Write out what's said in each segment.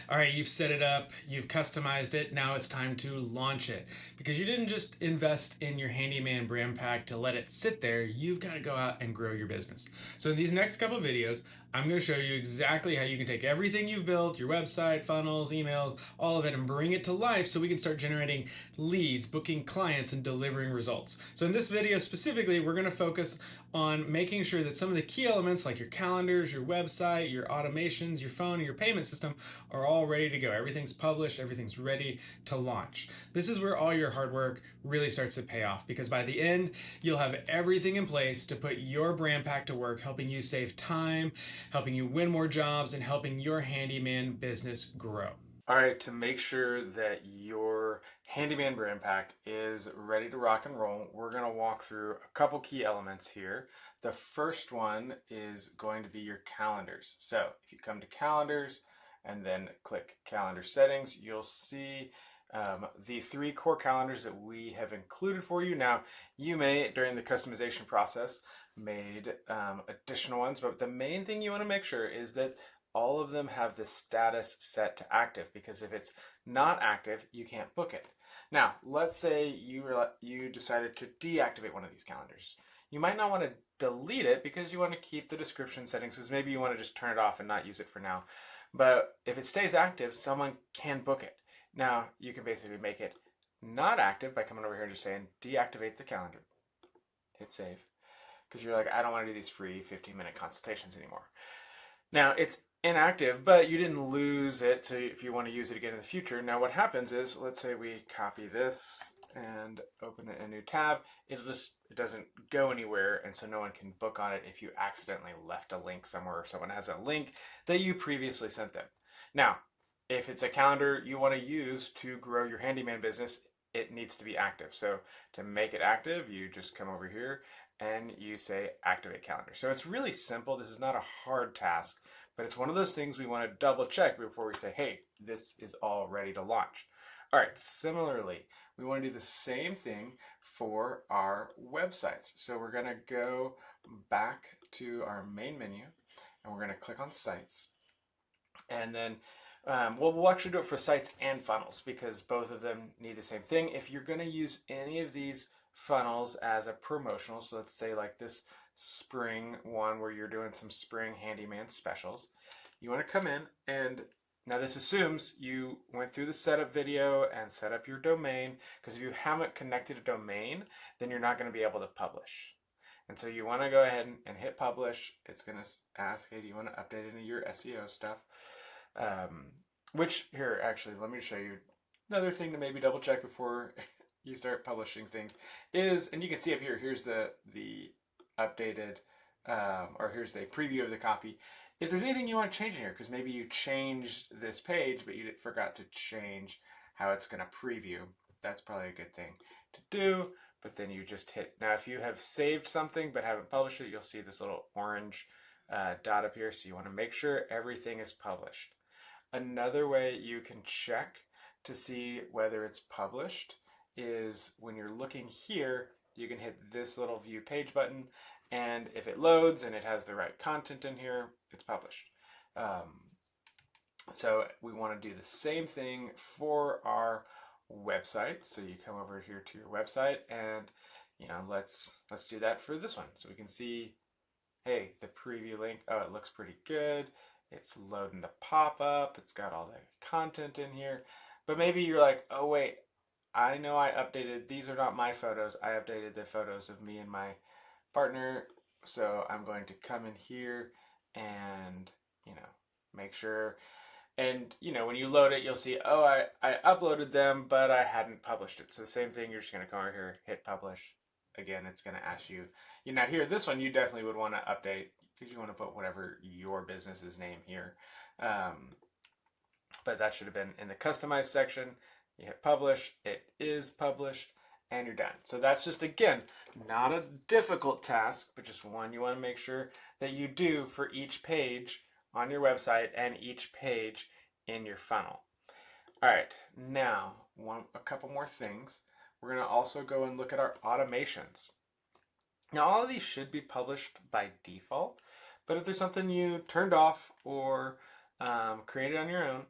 All right, you've set it up, you've customized it, now it's time to launch it. Because you didn't just invest in your Handyman brand pack to let it sit there, you've got to go out and grow your business. So in these next couple of videos, I'm going to show you exactly how you can take everything you've built, your website, funnels, emails, all of it, and bring it to life so we can start generating leads, booking clients, and delivering results. So in this video specifically, we're going to focus on making sure that some of the key elements like your calendars, your website, your automations, your phone, and your payment system are all ready to go. Everything's published, everything's ready to launch. This is where all your hard work really starts to pay off, because by the end, you'll have everything in place to put your brand pack to work, helping you save time, helping you win more jobs, and helping your handyman business grow. All right, to make sure that your Handyman brand pack is ready to rock and roll, we're going to walk through a couple key elements here. The first one is going to be your calendars. So if you come to calendars and then click calendar settings, you'll see the 3 core calendars that we have included for you. Now, you may, during the customization process, made additional ones, but the main thing you want to make sure is that all of them have the status set to active, because if it's not active, you can't book it. Now, let's say you decided to deactivate one of these calendars. You might not want to delete it because you want to keep the description settings, because maybe you want to just turn it off and not use it for now. But if it stays active, someone can book it. Now, you can basically make it not active by coming over here and just saying deactivate the calendar. Hit save. Because you're like, I don't want to do these free 15-minute consultations anymore. Now, it's inactive, but you didn't lose it, so if you want to use it again in the future. Now what happens is, let's say we copy this and open it in a new tab, it doesn't go anywhere, and so no one can book on it if you accidentally left a link somewhere or someone has a link that you previously sent them. Now, if it's a calendar you want to use to grow your handyman business, it needs to be active. So to make it active, you just come over here and you say activate calendar. So it's really simple. This is not a hard task, but it's one of those things we want to double check before we say, hey, this is all ready to launch. All right, similarly, we want to do the same thing for our websites. So we're going to go back to our main menu and we're going to click on sites. And then we'll actually do it for sites and funnels, because both of them need the same thing. If you're going to use any of these funnels as a promotional, so let's say like this spring one where you're doing some spring handyman specials, you want to come in, and now this assumes you went through the setup video and set up your domain, because if you haven't connected a domain, then you're not going to be able to publish. And so you want to go ahead and hit publish. It's going to ask, hey, do you want to update any of your SEO stuff? Which here, actually, let me show you another thing to maybe double check before you start publishing things is, and you can see up here, here's the updated, or here's the preview of the copy. If there's anything you want to change in here, because maybe you changed this page, but you forgot to change how it's going to preview, that's probably a good thing to do. But then you just hit, now if you have saved something but haven't published it, you'll see this little orange dot up here. So you want to make sure everything is published. Another way you can check to see whether it's published is when you're looking here, you can hit this little view page button, and if it loads and it has the right content in here, it's published. So we want to do the same thing for our website. So you come over here to your website, and let's do that for this one. So we can see, hey, the preview link, oh, it looks pretty good. It's loading the pop-up. It's got all the content in here. But maybe you're like, oh wait, I know I updated, these are not my photos. I updated the photos of me and my partner. So I'm going to come in here and, make sure. And, when you load it, you'll see, oh, I uploaded them, but I hadn't published it. So the same thing, you're just going to come over here, hit publish. Again, it's going to ask you, here, this one you definitely would want to update, because you want to put whatever your business's name here. But that should have been in the customized section. You hit publish, it is published, and you're done. So that's just, again, not a difficult task, but just one you want to make sure that you do for each page on your website and each page in your funnel. All right, now a couple more things. We're going to also go and look at our automations. Now all of these should be published by default, but if there's something you turned off or created on your own,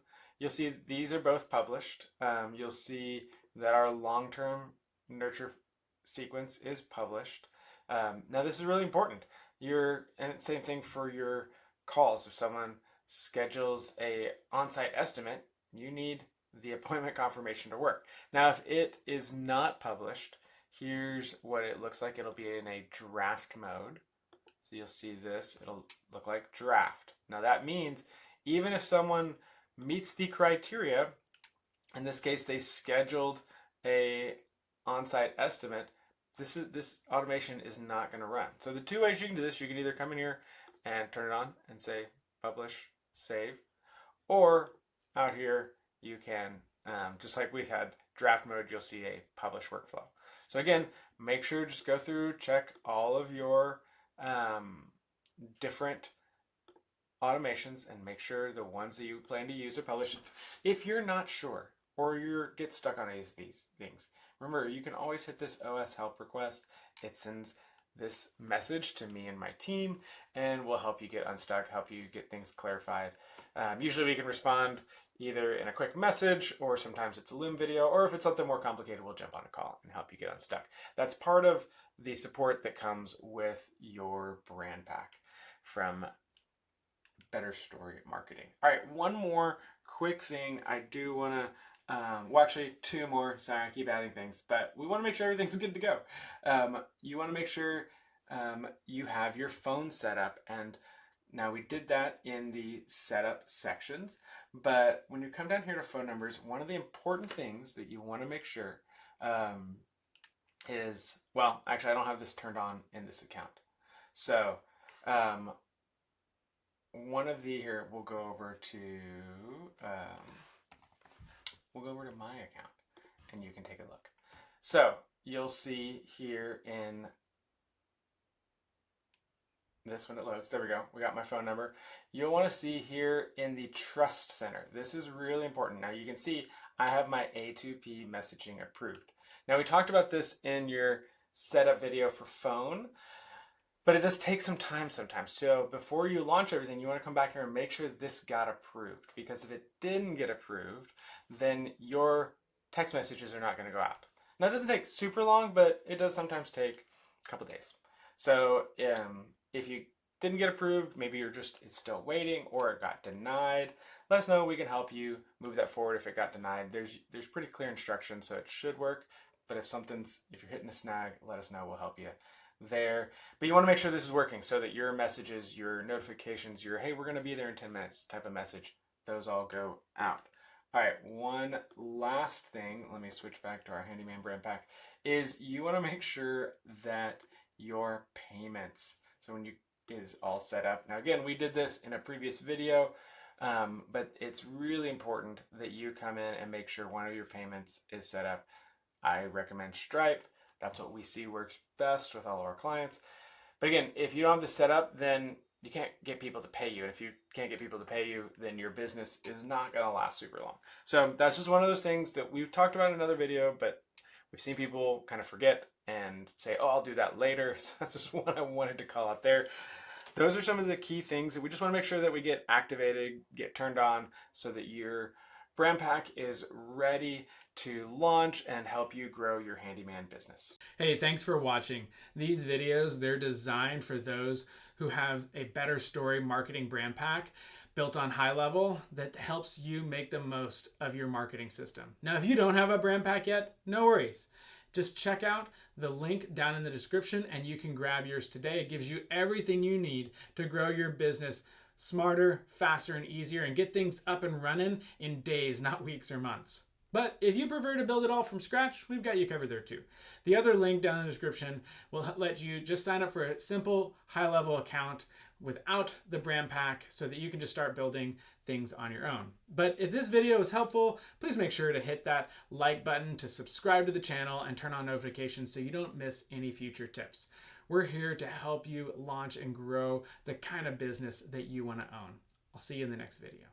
you'll see these are both published. You'll see that our long-term nurture sequence is published. Now this is really important. And same thing for your calls. If someone schedules a on-site estimate, you need the appointment confirmation to work. Now, if it is not published, here's what it looks like. It'll be in a draft mode. So you'll see this, it'll look like draft. Now that means even if someone meets the criteria, in this case they scheduled a on-site estimate, this automation is not going to run. So the two ways you can do this, you can either come in here and turn it on and say publish, save, or out here you can, just like we've had draft mode, you'll see a publish workflow. So again, make sure just go through, check all of your different automations and make sure the ones that you plan to use are published. If you're not sure or you get stuck on any of these things, remember you can always hit this OS help request. It sends this message to me and my team and we'll help you get unstuck, help you get things clarified. Usually we can respond either in a quick message or sometimes it's a Loom video, or if it's something more complicated, we'll jump on a call and help you get unstuck. That's part of the support that comes with your brand pack from Better Story Marketing. All right, one more quick thing I do want to, well, actually two more. Sorry, I keep adding things, but we want to make sure everything's good to go. You want to make sure you have your phone set up, and now we did that in the setup sections, but when you come down here to phone numbers, one of the important things that you want to make sure is, well, actually I don't have this turned on in this account. So one of the here, we'll go over to my account and you can take a look. So you'll see here in this when it loads, there we go, we got my phone number. You'll want to see here in the Trust Center. This is really important. Now you can see I have my A2P messaging approved. Now we talked about this in your setup video for phone, but it does take some time sometimes. So before you launch everything, you want to come back here and make sure this got approved, because if it didn't get approved, then your text messages are not going to go out. Now it doesn't take super long, but it does sometimes take a couple days. So if you didn't get approved, maybe it's still waiting or it got denied, let us know. We can help you move that forward if it got denied. There's pretty clear instructions, so it should work. But if you're hitting a snag, let us know. We'll help you there. But you want to make sure this is working so that your messages, your notifications, your hey, we're going to be there in 10 minutes type of message, those all go out. All right, one last thing, let me switch back to our Handyman BrandPack, is you want to make sure that your payments, so when you is all set up. Now again, we did this in a previous video, but it's really important that you come in and make sure one of your payments is set up. I recommend Stripe. That's what we see works best with all of our clients. But again, if you don't have this set up, then you can't get people to pay you. And if you can't get people to pay you, then your business is not going to last super long. So that's just one of those things that we've talked about in another video, but we've seen people kind of forget and say, oh, I'll do that later. So that's just what I wanted to call out there. Those are some of the key things that we just want to make sure that we get activated, get turned on, so that your brand pack is ready to launch and help you grow your handyman business. Hey, thanks for watching. These videos, they're designed for those who have a better story marketing brand pack built on high level that helps you make the most of your marketing system. Now, if you don't have a brand pack yet, no worries. Just check out the link down in the description and you can grab yours today. It gives you everything you need to grow your business smarter, faster, and easier, and get things up and running in days, not weeks or months. But if you prefer to build it all from scratch, we've got you covered there too. The other link down in the description will let you just sign up for a simple high-level account without the brand pack so that you can just start building things on your own. But if this video is helpful, please make sure to hit that like button to subscribe to the channel and turn on notifications so you don't miss any future tips. We're here to help you launch and grow the kind of business that you want to own. I'll see you in the next video.